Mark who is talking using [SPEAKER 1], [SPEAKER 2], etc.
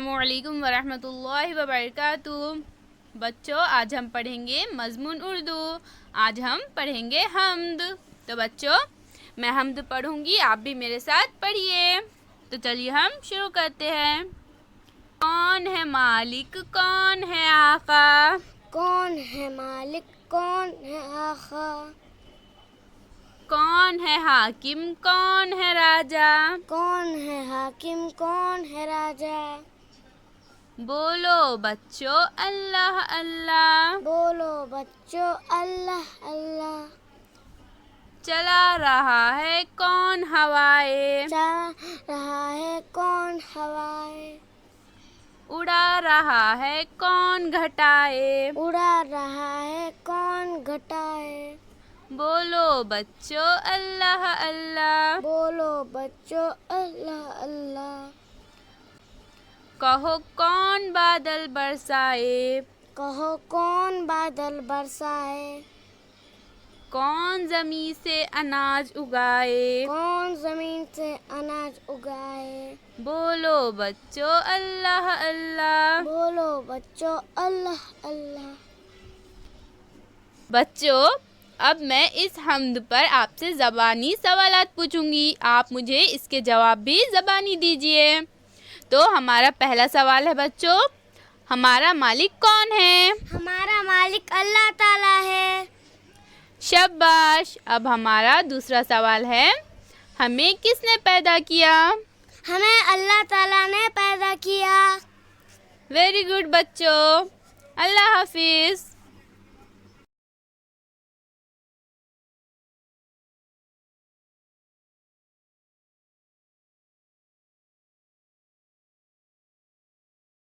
[SPEAKER 1] السلام علیکم ورحمۃ اللہ وبرکاتہ۔ بچوں، آج ہم پڑھیں گے مضمون اردو۔ آج ہم پڑھیں گے حمد۔ تو بچوں، میں حمد پڑھوں گی، آپ بھی میرے ساتھ پڑھیے۔ تو چلیے ہم شروع کرتے ہیں۔ کون ہے مالک، کون ہے آقا؟
[SPEAKER 2] کون ہے مالک، کون ہے آقا؟
[SPEAKER 1] کون ہے حاکم، کون ہے راجا؟
[SPEAKER 2] کون ہے حاکم، کون ہے راجا؟
[SPEAKER 1] بولو بچوں اللہ اللہ،
[SPEAKER 2] بولو بچوں اللہ اللہ۔
[SPEAKER 1] چلا رہا ہے کون ہوائے؟
[SPEAKER 2] چل رہا ہے کون ہوائے؟
[SPEAKER 1] اڑا رہا ہے کون گھٹائے؟
[SPEAKER 2] اڑا رہا ہے کون گھٹائے؟
[SPEAKER 1] بولو بچوں اللہ اللہ،
[SPEAKER 2] بولو بچوں اللہ اللہ۔
[SPEAKER 1] کہو کون بادل برسائے؟
[SPEAKER 2] کہو کون بادل برسائے؟
[SPEAKER 1] کون زمین سے اناج اگائے؟
[SPEAKER 2] کون زمین سے اناج اگائے؟
[SPEAKER 1] بولو بچوں اللہ اللہ۔
[SPEAKER 2] بولو بچوں اللہ اللہ۔
[SPEAKER 1] بچوں، اب میں اس حمد پر آپ سے زبانی سوالات پوچھوں گی، آپ مجھے اس کے جواب بھی زبانی دیجیے۔ تو ہمارا پہلا سوال ہے بچوں، ہمارا مالک کون ہے؟
[SPEAKER 2] ہمارا مالک اللہ تعالیٰ ہے۔
[SPEAKER 1] شاباش۔ اب ہمارا دوسرا سوال ہے، ہمیں کس نے پیدا کیا؟
[SPEAKER 2] ہمیں اللہ تعالیٰ نے پیدا کیا۔
[SPEAKER 1] ویری گڈ بچوں، اللہ حافظ۔